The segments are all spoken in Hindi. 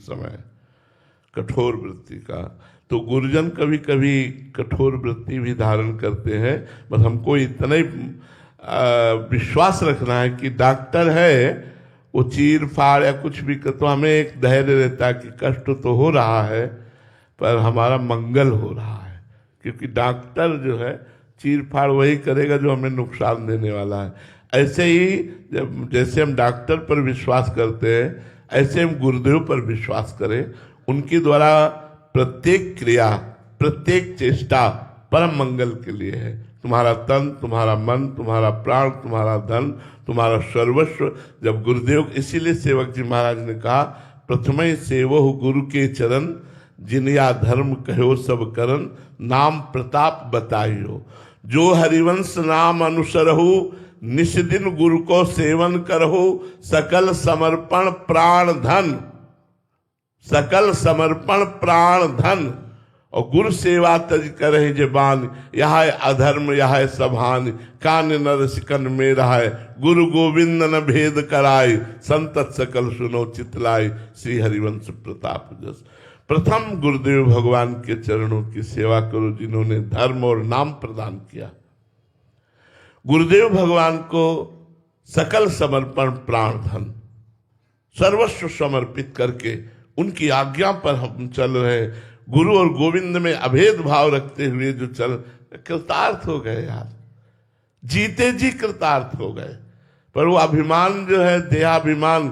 समय कठोर वृत्ति का। तो गुरुजन कभी कभी कठोर वृत्ति भी धारण करते हैं। बस हमको इतना ही विश्वास रखना है कि डॉक्टर है, वो चीर फाड़ या कुछ भी कर, तो हमें एक धैर्य रहता है कि कष्ट तो हो रहा है पर हमारा मंगल हो रहा है, क्योंकि डॉक्टर जो है चीर फाड़ वही करेगा जो हमें नुकसान देने वाला है। ऐसे ही जैसे हम डॉक्टर पर विश्वास करते हैं, ऐसे हम गुरुदेव पर विश्वास करें। उनके द्वारा प्रत्येक क्रिया, प्रत्येक चेष्टा परम मंगल के लिए है। तुम्हारा तन, तुम्हारा मन, तुम्हारा प्राण, तुम्हारा धन, तुम्हारा सर्वस्व। जब गुरुदेव, इसीलिए सेवक जी महाराज ने कहा, प्रथम सेवहु गुरु के चरण, जिनिया धर्म कहो सब करन, नाम प्रताप बताइयो। जो हरिवंश नाम अनुसरहु, निश दिन गुरु को सेवन करहु, सकल समर्पण प्राण धन, सकल समर्पण प्राण धन। और गुरु सेवा तज करहि जबान, यह अधर्म यह सभान, कान नर सिकन में रहाय, गुरु गोविंद न भेद कराय, संतत सकल सुनो चितलाय, श्री हरिवंश प्रताप जस। प्रथम गुरुदेव भगवान के चरणों की सेवा करो, जिन्होंने धर्म और नाम प्रदान किया। गुरुदेव भगवान को सकल समर्पण प्राण धन, सर्वस्व समर्पित करके उनकी आज्ञा पर हम चल रहे। गुरु और गोविंद में अभेद भाव रखते हुए जो चल, कृतार्थ हो गए यार, जीते जी कृतार्थ हो गए। पर वो अभिमान जो है, देहाभिमान,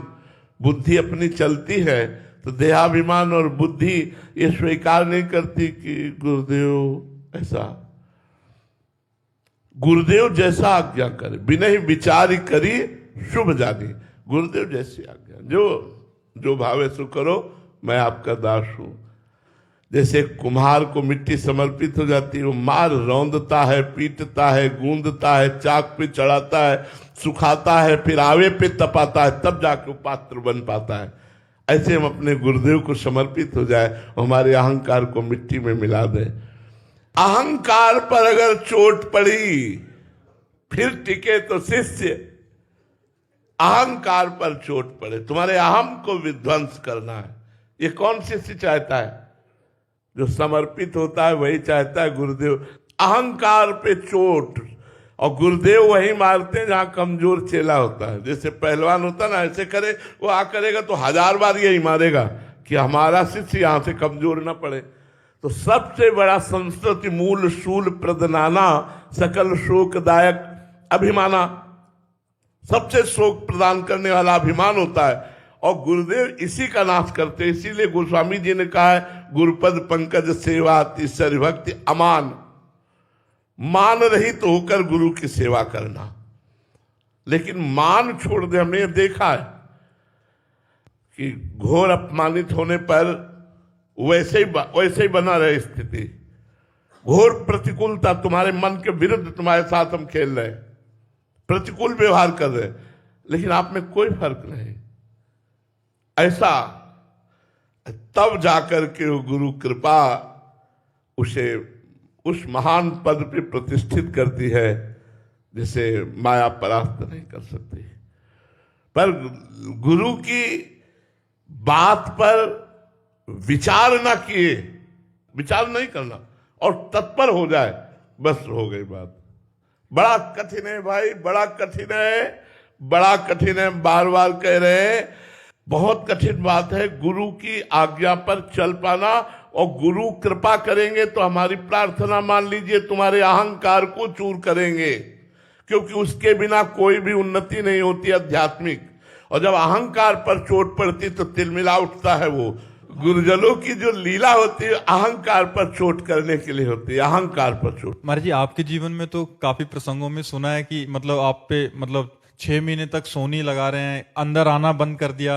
बुद्धि अपनी चलती है, तो देहाभिमान और बुद्धि ये स्वीकार नहीं करती कि गुरुदेव ऐसा, गुरुदेव जैसा आज्ञा करे, बिना ही विचार करी शुभ जानी। गुरुदेव जैसी आज्ञा, जो भावे सो करो, मैं आपका दास हूं। जैसे कुम्हार को मिट्टी समर्पित हो जाती है, वो मार रौंदता है, पीटता है, गूंदता है, चाक पे चढ़ाता है, सुखाता है, फिर आवे पे तपाता है, तब जाके पात्र बन पाता है। ऐसे हम अपने गुरुदेव को समर्पित हो जाए, हमारे अहंकार को मिट्टी में मिला दे। अहंकार पर अगर चोट पड़ी फिर टिके तो शिष्य। अहंकार पर चोट पड़े, तुम्हारे अहम को विध्वंस करना है, ये कौन शिष्य चाहता है? जो समर्पित होता है वही चाहता है। गुरुदेव अहंकार पे चोट, और गुरुदेव वही मारते हैं जहां कमजोर चेला होता है। जैसे पहलवान होता है ना, ऐसे करे वो आ करेगा तो 1000 बार यही मारेगा कि हमारा शिष्य यहां से कमजोर ना पड़े। तो सबसे बड़ा संस्कृति मूल शूल प्रदनाना, सकल शोकदायक अभिमाना, सबसे शोक प्रदान करने वाला अभिमान होता है। और गुरुदेव इसी का नाश करते हैं। इसीलिए गोस्वामी जी ने कहा है, गुरुपद पंकज सेवा तीसरी भक्ति अमान। मान रहित तो होकर गुरु की सेवा करना, लेकिन मान छोड़ दे। हमने देखा है कि घोर अपमानित होने पर वैसे ही बना रहे स्थिति। घोर प्रतिकूलता, तुम्हारे मन के विरुद्ध तुम्हारे साथ हम खेल रहे, प्रतिकूल व्यवहार कर रहे, लेकिन आप में कोई फर्क नहीं। ऐसा तब जाकर के वो गुरु कृपा उसे उस महान पद पे प्रतिष्ठित करती है जिसे माया परास्त नहीं कर सकती। पर गुरु की बात पर विचार ना किए, विचार नहीं करना और तत्पर हो जाए, बस हो गई बात। बड़ा कठिन है भाई, बड़ा कठिन है, बड़ा कठिन है। बार बार कह रहे हैं, बहुत कठिन बात है गुरु की आज्ञा पर चल पाना। और गुरु कृपा करेंगे तो हमारी प्रार्थना, मान लीजिए, तुम्हारे अहंकार को चूर करेंगे, क्योंकि उसके बिना कोई भी उन्नति नहीं होती आध्यात्मिक। और जब अहंकार पर चोट पड़ती तो तिलमिला उठता है। वो गुरुजनों की जो लीला होती है अहंकार पर चोट करने के लिए होती है, अहंकार पर चोट। महाराज जी, आपके जीवन में तो काफी प्रसंगों में सुना है कि मतलब आप पे 6 महीने तक सोनी लगा रहे हैं, अंदर आना बंद कर दिया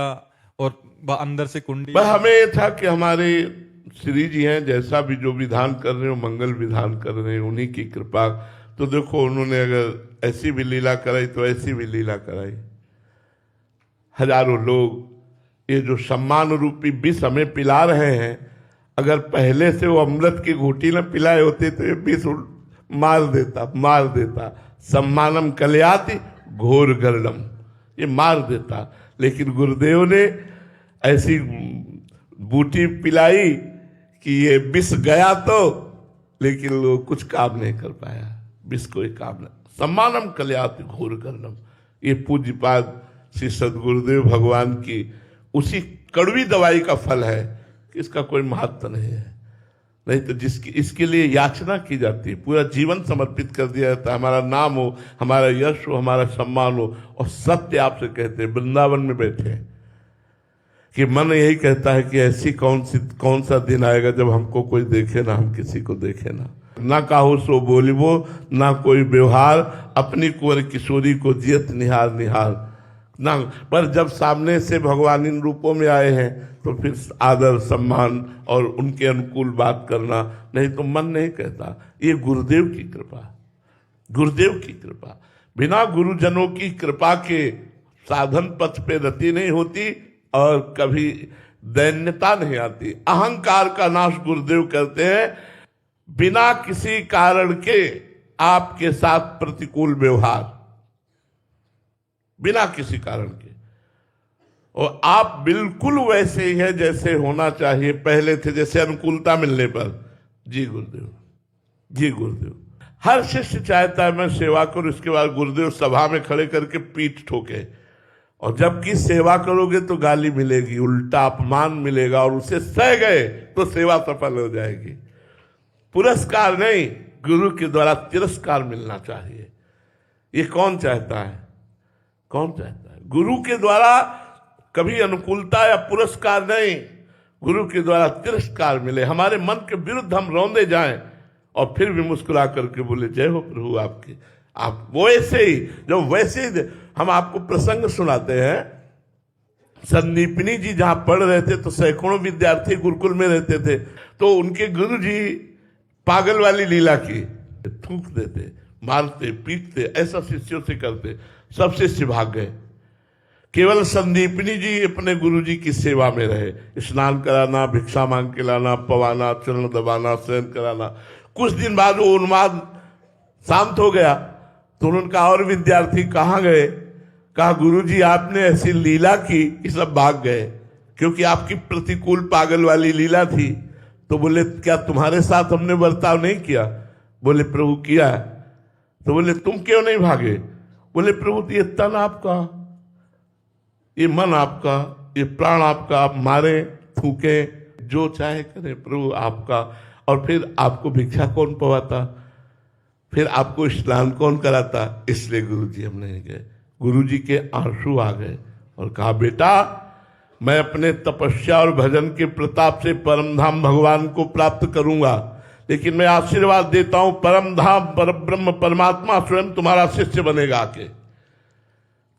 और अंदर से कुंडी। हमें ये था कि हमारे श्री जी हैं, जैसा भी जो विधान कर रहे हो, मंगल विधान कर रहे हैं, उन्हीं की कृपा। तो देखो, उन्होंने अगर ऐसी भी लीला कराई तो ऐसी भी लीला कराई। हजारों लोग ये जो सम्मान रूपी विष हमें पिला रहे हैं, अगर पहले से वो अमृत की घूटी न पिलाए होते तो ये विष मार देता। सम्मानम कल्याति घोर गर्णम, ये मार देता। लेकिन गुरुदेव ने ऐसी बूटी पिलाई कि ये विष गया तो, लेकिन लोग कुछ काम नहीं कर पाया, विष कोई काम नहीं। सम्मानम कल्याति घोर करनम, ये पूज्यपाद श्री सदगुरुदेव भगवान की उसी कड़वी दवाई का फल है कि इसका कोई महत्व नहीं है। नहीं तो जिसकी इसके लिए याचना की जाती है, पूरा जीवन समर्पित कर दिया जाता है, हमारा नाम हो, हमारा यश हो, हमारा सम्मान हो। और सत्य आपसे कहते हैं, वृंदावन में बैठे हैं कि मन यही कहता है कि ऐसी कौन सा दिन आएगा जब हमको कोई देखे ना, हम किसी को देखे ना काहू सो बोलिबो, ना कोई व्यवहार, अपनी कुंवर किशोरी को जियत निहार निहार ना। पर जब सामने से भगवान इन रूपों में आए हैं तो फिर आदर सम्मान और उनके अनुकूल बात करना, नहीं तो मन नहीं कहता। ये गुरुदेव की कृपा, गुरुदेव की कृपा। बिना गुरुजनों की कृपा के साधन पथ पे रति नहीं होती और कभी दैन्यता नहीं आती। अहंकार का नाश गुरुदेव करते हैं। बिना किसी कारण के आपके साथ प्रतिकूल व्यवहार, बिना किसी कारण के, और आप बिल्कुल वैसे ही है जैसे होना चाहिए पहले थे, जैसे अनुकूलता मिलने पर। जी गुरुदेव, जी गुरुदेव। हर शिष्य चाहता है मैं सेवा करूं, इसके बाद गुरुदेव सभा में खड़े करके पीठ ठोके। और जबकि सेवा करोगे तो गाली मिलेगी, उल्टा अपमान मिलेगा, और उसे सह गए तो सेवा सफल हो जाएगी। पुरस्कार नहीं, गुरु के द्वारा तिरस्कार मिलना चाहिए। ये कौन चाहता है? कौन चाहता है? गुरु के द्वारा कभी अनुकूलता या पुरस्कार नहीं, गुरु के द्वारा तिरस्कार मिले, हमारे मन के विरुद्ध हम रौंदे जाएं और फिर भी मुस्कुरा करके बोले जय हो प्रभु आपकी। आप वो ऐसे ही, जो वैसे ही हम आपको प्रसंग सुनाते हैं। संदीपनी जी जहां पढ़ रहे थे तो सैकड़ों विद्यार्थी गुरुकुल में रहते थे, तो उनके गुरु जी पागल वाली लीला की, थूक देते, मारते, पीटते, ऐसा शिष्यों से करते। सब शिष्य भाग गए, केवल संदीपनी जी अपने गुरुजी की सेवा में रहे। स्नान कराना, भिक्षा मांग के लाना, पवाना, चरण दबाना, शयन कराना। कुछ दिन बाद वो उन्माद शांत हो गया तो उन्होंने कहा और विद्यार्थी कहाँ गए? कहा गुरुजी आपने ऐसी लीला की कि सब भाग गए, क्योंकि आपकी प्रतिकूल पागल वाली लीला थी। तो बोले क्या तुम्हारे साथ हमने बर्ताव नहीं किया? बोले प्रभु किया। तो बोले तुम क्यों नहीं भागे? बोले प्रभु ये तन आपका, ये मन आपका, ये प्राण आपका, आप मारे, थूके, जो चाहे करें, प्रभु आपका। और फिर आपको भिक्षा कौन पवाता? फिर आपको स्नान कौन कराता? इसलिए गुरुजी हम नहीं गए। गुरुजी के आंसू आ गए और कहा बेटा मैं अपने तपस्या और भजन के प्रताप से परम धाम भगवान को प्राप्त करूंगा, लेकिन मैं आशीर्वाद देता हूं परम धाम परब्रह्म परमात्मा स्वयं तुम्हारा शिष्य बनेगा आके।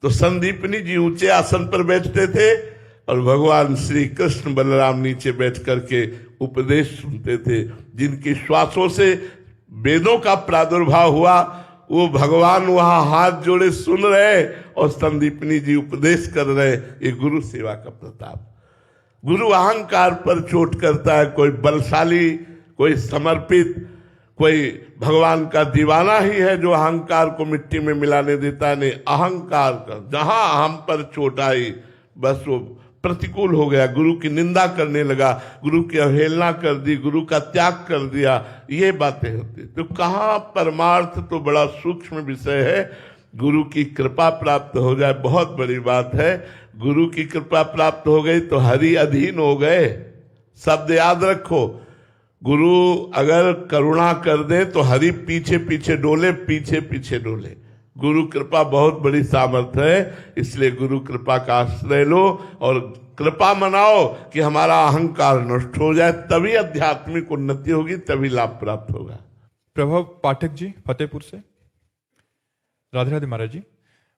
तो संदीपनी जी ऊंचे आसन पर बैठते थे और भगवान श्री कृष्ण बलराम नीचे बैठ करके उपदेश सुनते थे। जिनकी श्वासों से वेदों का प्रादुर्भाव हुआ वो भगवान वहां हाथ जोड़े सुन रहे और संदीपनी जी उपदेश कर रहे। ये गुरु सेवा का प्रताप। गुरु अहंकार पर चोट करता है, कोई बलशाली, कोई समर्पित, कोई भगवान का दीवाना ही है जो अहंकार को मिट्टी में मिलाने देता है। नहीं, अहंकार का जहां हम पर चोट आई बस वो प्रतिकूल हो गया, गुरु की निंदा करने लगा, गुरु की अवहेलना कर दी, गुरु का त्याग कर दिया, ये बातें होती। तो कहाँ परमार्थ तो बड़ा सूक्ष्म विषय है। गुरु की कृपा प्राप्त हो जाए बहुत बड़ी बात है। गुरु की कृपा प्राप्त हो गई तो हरि अधीन हो गए। शब्द याद रखो, गुरु अगर करुणा कर दे तो हरि पीछे पीछे डोले, पीछे पीछे डोले। गुरु कृपा बहुत बड़ी सामर्थ्य है, इसलिए गुरु कृपा का आश्रय लो और कृपा मनाओ कि हमारा अहंकार नष्ट हो जाए, तभी आध्यात्मिक उन्नति होगी, तभी लाभ प्राप्त होगा। प्रभव पाठक जी फतेहपुर से। राधे राधे महाराज जी।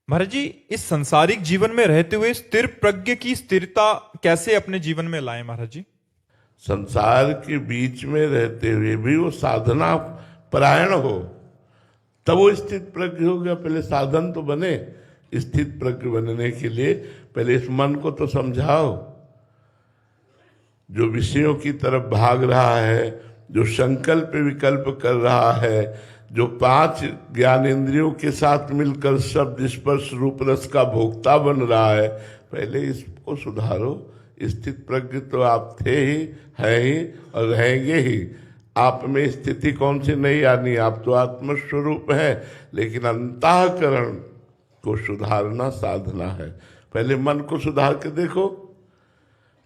महाराज जी, इस संसारिक जीवन में रहते हुए स्थिर प्रज्ञ की स्थिरता कैसे अपने जीवन में लाए महाराज जी? संसार के बीच में रहते हुए भी वो साधना परायण हो तब वो स्थित प्रज्ञ हो गया। पहले साधन तो बने, स्थित प्रज्ञ बनने के लिए पहले इस मन को तो समझाओ जो विषयों की तरफ भाग रहा है, जो संकल्प विकल्प कर रहा है, जो 5 ज्ञानेंद्रियों के साथ मिलकर शब्द स्पर्श रूप रस का भोक्ता बन रहा है, पहले इसको सुधारो। स्थित प्रज्ञ तो आप थे ही, हैं ही और रहेंगे ही। आप में स्थिति कौन सी नहीं आनी, आप तो आत्मस्वरूप है, लेकिन अंतःकरण को सुधारना साधना है। पहले मन को सुधार के देखो।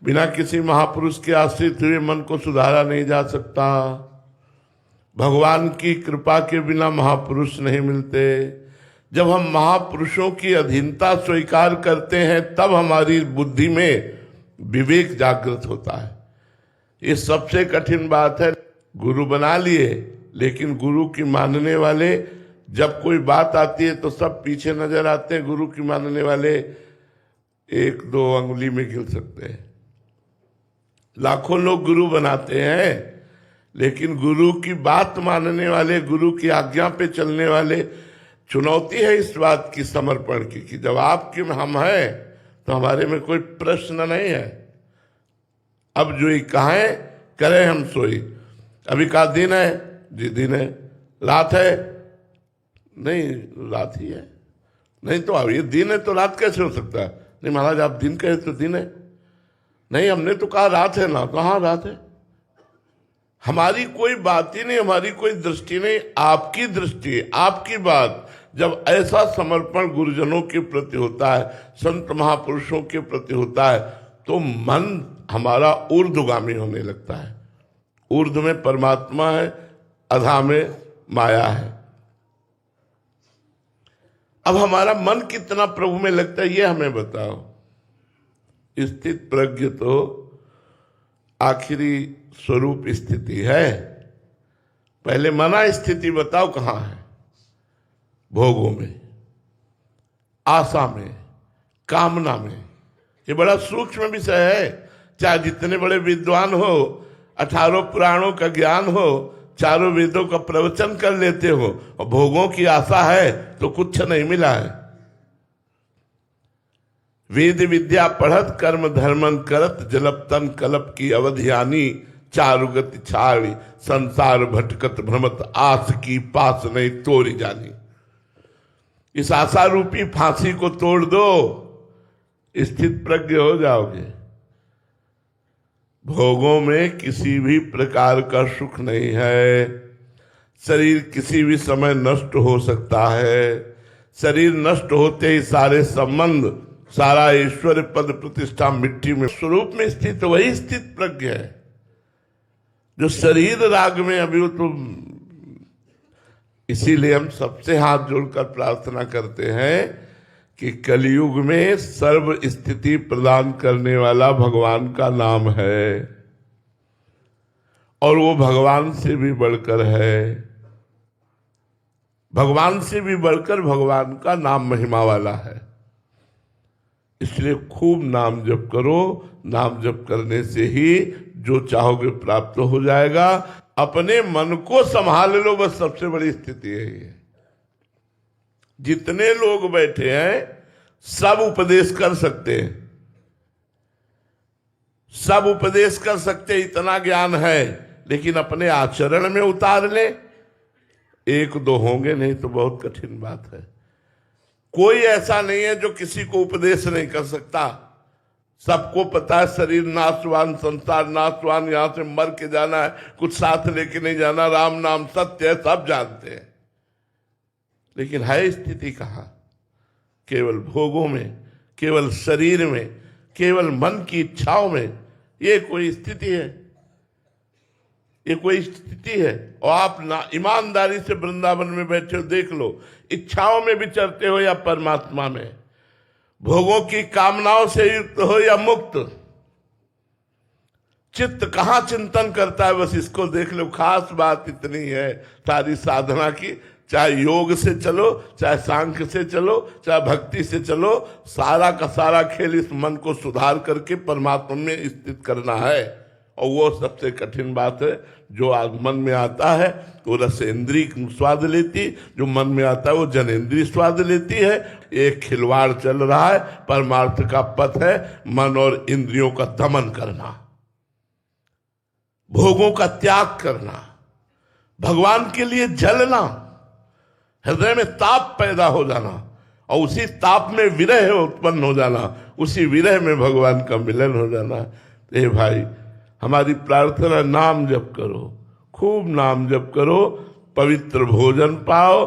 बिना किसी महापुरुष के आश्रित हुए मन को सुधारा नहीं जा सकता। भगवान की कृपा के बिना महापुरुष नहीं मिलते। जब हम महापुरुषों की अधीनता स्वीकार करते हैं तब हमारी बुद्धि में विवेक जागृत होता है। ये सबसे कठिन बात है। गुरु बना लिए, लेकिन गुरु की मानने वाले, जब कोई बात आती है तो सब पीछे नजर आते हैं। गुरु की मानने वाले एक दो अंगुली में गिन सकते हैं। लाखों लोग गुरु बनाते हैं, लेकिन गुरु की बात मानने वाले, गुरु की आज्ञा पे चलने वाले, चुनौती है इस बात की समर्पण की कि जब आपके में हम हैं तो हमारे में कोई प्रश्न नहीं है। अब जो ही कहें करें हम सोई। अभी का दिन है जी, दिन है। रात है नहीं, रात ही है। नहीं तो अब ये दिन है तो रात कैसे हो सकता है? नहीं महाराज आप दिन कहे तो दिन है। नहीं हमने तो कहा रात है ना, तो हाँ रात है। हमारी कोई बात ही नहीं, हमारी कोई दृष्टि नहीं, आपकी दृष्टि, आपकी बात। जब ऐसा समर्पण गुरुजनों के प्रति होता है, संत महापुरुषों के प्रति होता है, तो मन हमारा ऊर्ध्वगामी होने लगता है। ऊर्ध्व में परमात्मा है, अधा में माया है। अब हमारा मन कितना प्रभु में लगता है ये हमें बताओ। स्थित प्रज्ञ तो आखिरी स्वरूप स्थिति है। पहले मना स्थिति बताओ कहां है? भोगों में, आशा में, कामना में। ये बड़ा सूक्ष्म विषय है। चाहे जितने बड़े विद्वान हो, 18 पुराणों का ज्ञान हो, चारों वेदों का प्रवचन कर लेते हो, और भोगों की आशा है तो कुछ नहीं मिला है। वेद विद्या पढ़त कर्म धर्मन करत, जलप तन कलप की अवधियानी, चारुगति छाड़ी संसार भटकत भ्रमत, आस की पास नहीं तोड़ी जानी। इस आशा रूपी फांसी को तोड़ दो, स्थित प्रज्ञ हो जाओगे। भोगों में किसी भी प्रकार का सुख नहीं है। शरीर किसी भी समय नष्ट हो सकता है। शरीर नष्ट होते ही सारे संबंध, सारा ईश्वर पद प्रतिष्ठा मिट्टी में। स्वरूप में स्थित वही स्थित प्रज्ञ है जो शरीर राग में अभी तो। इसीलिए हम सबसे हाथ जोड़कर प्रार्थना करते हैं कि कलयुग में सर्व स्थिति प्रदान करने वाला भगवान का नाम है, और वो भगवान से भी बढ़कर है। भगवान से भी बढ़कर भगवान का नाम महिमा वाला है। इसलिए खूब नाम जप करो। नाम जप करने से ही जो चाहोगे प्राप्त हो जाएगा। अपने मन को संभाल लो, बस सबसे बड़ी स्थिति है ये। जितने लोग बैठे हैं सब उपदेश कर सकते हैं, सब उपदेश कर सकते, इतना ज्ञान है, लेकिन अपने आचरण में उतार ले। एक दो होंगे, नहीं तो बहुत कठिन बात है। कोई ऐसा नहीं है जो किसी को उपदेश नहीं कर सकता। सबको पता है शरीर नाशवान, संसार नाशवान, यहां से मर के जाना है, कुछ साथ लेके नहीं जाना, राम नाम सत्य है, सब जानते हैं। लेकिन है स्थिति कहां? केवल भोगों में, केवल शरीर में, केवल मन की इच्छाओं में। ये कोई स्थिति है? ये कोई स्थिति है? और आप ना ईमानदारी से वृंदावन में बैठे हो, देख लो, इच्छाओं में विचरते हो या परमात्मा में, भोगों की कामनाओं से युक्त हो या मुक्त, चित्त कहां चिंतन करता है, बस इसको देख लो। खास बात इतनी है सारी साधना की, चाहे योग से चलो, चाहे सांख्य से चलो, चाहे भक्ति से चलो, सारा का सारा खेल इस मन को सुधार करके परमात्मा में स्थित करना है। और वो सबसे कठिन बात है। जो मन में आता है वो रसेंद्री स्वाद लेती, जो मन में आता है वो जनेंद्री स्वाद लेती है। एक खिलवाड़ चल रहा है। परमार्थ का पथ है मन और इंद्रियों का दमन करना, भोगों का त्याग करना, भगवान के लिए जलना, हृदय में ताप पैदा हो जाना, और उसी ताप में विरह उत्पन्न हो जाना, उसी विरह में भगवान का मिलन हो जाना। ए भाई, हमारी प्रार्थना, नाम जप करो, खूब नाम जप करो, पवित्र भोजन पाओ,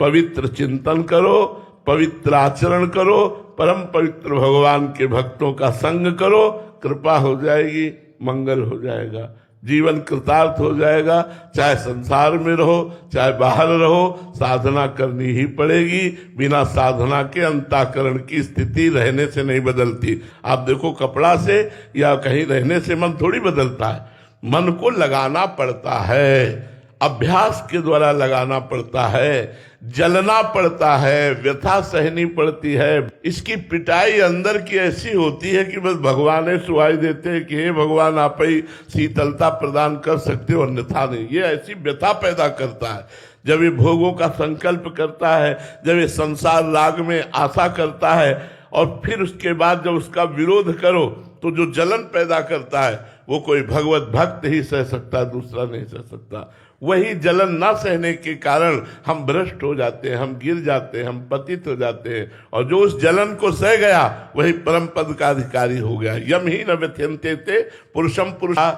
पवित्र चिंतन करो, पवित्र आचरण करो, परम पवित्र भगवान के भक्तों का संग करो, कृपा हो जाएगी, मंगल हो जाएगा, जीवन कृतार्थ हो जाएगा। चाहे संसार में रहो चाहे बाहर रहो, साधना करनी ही पड़ेगी। बिना साधना के अंतःकरण की स्थिति रहने से नहीं बदलती। आप देखो, कपड़ा से या कहीं रहने से मन थोड़ी बदलता है, मन को लगाना पड़ता है, अभ्यास के द्वारा लगाना पड़ता है, जलना पड़ता है, व्यथा सहनी पड़ती है। इसकी पिटाई अंदर की ऐसी होती है कि बस भगवान ही सुहाई देते हैं कि हे भगवान, आप ही शीतलता प्रदान कर सकते हो, अन्यथा नहीं। ये ऐसी व्यथा पैदा करता है जब ये भोगों का संकल्प करता है, जब ये संसार राग में आशा करता है, और फिर उसके बाद जब उसका विरोध करो तो जो जलन पैदा करता है वो कोई भगवत भक्त ही सह सकता, दूसरा नहीं सह सकता। वही जलन ना सहने के कारण हम भ्रष्ट हो जाते हैं, हम गिर जाते हैं, हम पतित हो जाते हैं। और जो उस जलन को सह गया वही परम पद का अधिकारी हो गया। यम ही न व्यथ्यन्ते ते पुरुषम पुरुषा।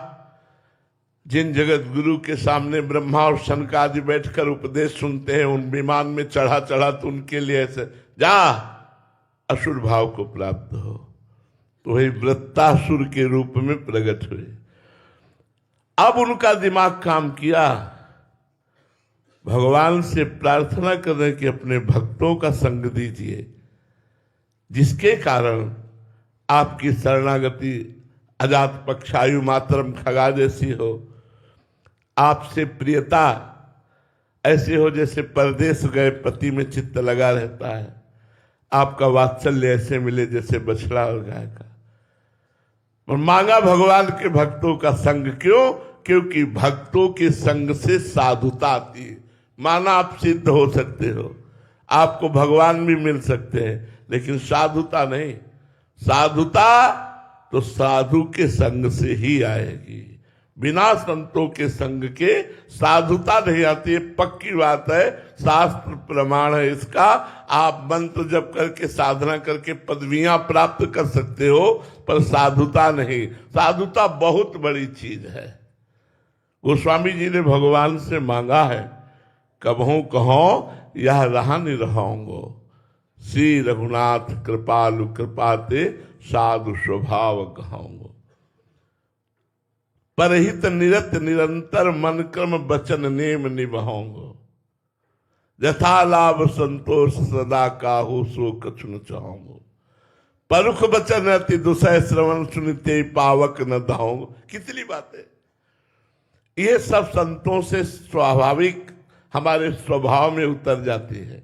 जिन जगत गुरु के सामने ब्रह्मा और शनकादि बैठकर उपदेश सुनते हैं, उन विमान में चढ़ा चढ़ा तो उनके लिए ऐसे जा असुर भाव को प्राप्त हो, तो वही वृत्तासुर के रूप में प्रकट हुए। अब उनका दिमाग काम किया, भगवान से प्रार्थना करने कि अपने भक्तों का संग दीजिए, जिसके कारण आपकी शरणागति अजात पक्षायु मातरम खगा जैसी हो, आपसे प्रियता ऐसे हो जैसे परदेश गए पति में चित्त लगा रहता है, आपका वात्सल्य ऐसे मिले जैसे बछड़ा और गाय का। और मांगा भगवान के भक्तों का संग, क्यों? क्योंकि भक्तों के संग से साधुता आती है। माना आप सिद्ध हो सकते हो, आपको भगवान भी मिल सकते हैं, लेकिन साधुता नहीं। साधुता तो साधु के संग से ही आएगी, बिना संतों के संग के साधुता नहीं आती है। पक्की बात है, शास्त्र प्रमाण है इसका। आप मंत्र जप करके साधना करके पदवियां प्राप्त कर सकते हो, पर साधुता नहीं। साधुता बहुत बड़ी चीज है। गोस्वामी जी ने भगवान से मांगा है, कबहू कहो यह रहा नहीं रहाऊंगो, श्री रघुनाथ कृपालु कृपाते साधु स्वभाव कहाऊंगो। परहित निरत निरंतर मन क्रम वचन नेम निभाऊंगो, यथा लाभ संतोष सदा काहू सो कछु न चाहूंगो। परुख वचन अति दुसह श्रवण सुनते पावक न दाऊंगो। कितनी बातें, ये सब संतों से स्वाभाविक हमारे स्वभाव में उतर जाती है।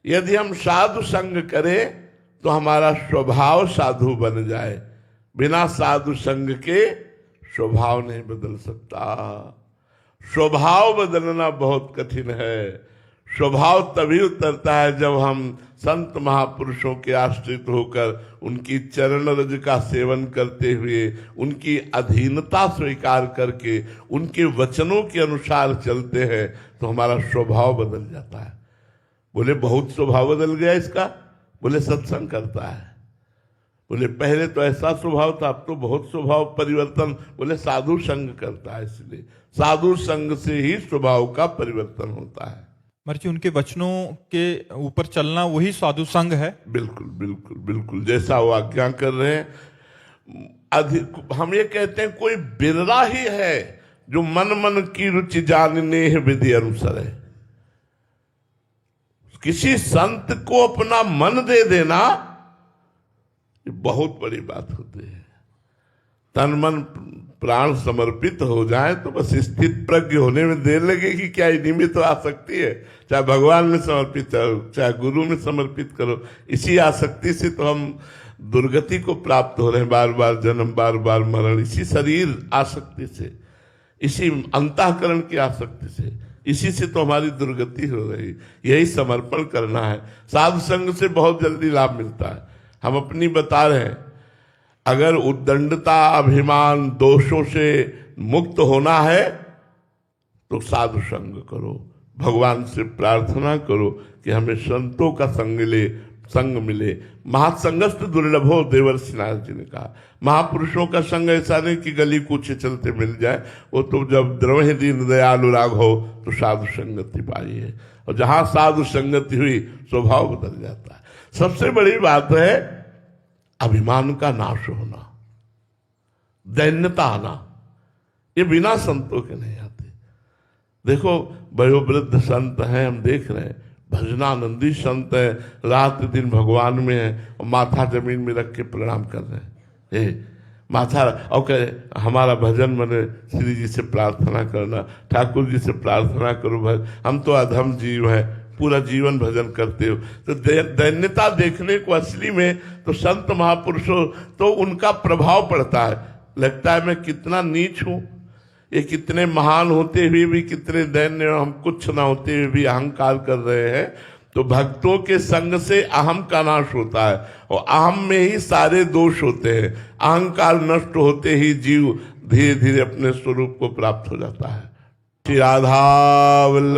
यदि हम साधु संग करें तो हमारा स्वभाव साधु बन जाए। बिना साधु संग के स्वभाव नहीं बदल सकता। स्वभाव बदलना बहुत कठिन है। स्वभाव तभी उतरता है जब हम संत महापुरुषों के आश्रित होकर उनकी चरण रज का सेवन करते हुए, उनकी अधीनता स्वीकार करके, उनके वचनों के अनुसार चलते हैं, तो हमारा स्वभाव बदल जाता है। बोले बहुत स्वभाव बदल गया इसका, बोले सत्संग करता है। बोले पहले तो ऐसा स्वभाव था, अब तो बहुत स्वभाव परिवर्तन। बोले साधु संग करता है, इसलिए साधु संग से ही स्वभाव का परिवर्तन होता है। महर्षि जी, उनके वचनों के ऊपर चलना वही साधु संग है। बिल्कुल बिल्कुल बिल्कुल, जैसा वो आज्ञा कर रहे हैं। हम ये कहते हैं कोई बिरला ही है जो मन मन की रुचि जानने विधि अनुसार है। किसी संत को अपना मन दे देना ये बहुत बड़ी बात होती है। तन मन प्राण समर्पित हो जाए तो बस स्थित प्रज्ञ होने में देर लगेगी क्या? इन्हीं में तो आ सकती है। चाहे भगवान में समर्पित करो, चाहे गुरु में समर्पित करो, इसी आसक्ति से तो हम दुर्गति को प्राप्त हो रहे हैं। बार बार जन्म, बार बार मरण, इसी शरीर आसक्ति से, इसी अंतःकरण की आसक्ति से, इसी से तो हमारी दुर्गति हो रही। यही समर्पण करना है। साधु संग से बहुत जल्दी लाभ मिलता है। हम अपनी बता रहे हैं, अगर उद्दंडता, अभिमान, दोषों से मुक्त होना है तो साधु संग करो। भगवान से प्रार्थना करो कि हमें संतों का संग मिले। महासंगस्त दुर्लभो, देवर्षि नारद जी ने कहा। महापुरुषों का संग ऐसा नहीं कि गली कूचे चलते मिल जाए, वो तो जब द्रवहि दीन दयालु राघो तो साधु संगति पाई है, और जहां साधु संगति हुई स्वभाव बदल जाता है। सबसे बड़ी बात है अभिमान का नाश होना, दैन्यता आना, ये बिना संतों के नहीं आते। देखो वयोवृद्ध संत हैं, हम देख रहे हैं, भजनानंदी संत है, रात दिन भगवान में है और माथा जमीन में रख के प्रणाम कर रहे हैं। माथा और कहे हमारा भजन मने, श्री जी से प्रार्थना करना, ठाकुर जी से प्रार्थना करो, हम तो अधम जीव हैं, पूरा जीवन भजन करते हो। तो दैन्यता देखने को असली में तो संत महापुरुषों तो उनका प्रभाव पड़ता है, लगता है मैं कितना नीच हूं, ये कितने महान होते हुए भी कितने दैन्य, हम कुछ ना होते हुए भी अहंकार कर रहे हैं। तो भक्तों के संग से अहम का नाश होता है, और अहम में ही सारे दोष होते हैं। अहंकार नष्ट होते ही जीव धीरे धीरे अपने स्वरूप को प्राप्त हो जाता है। श्री राधा वल्लभ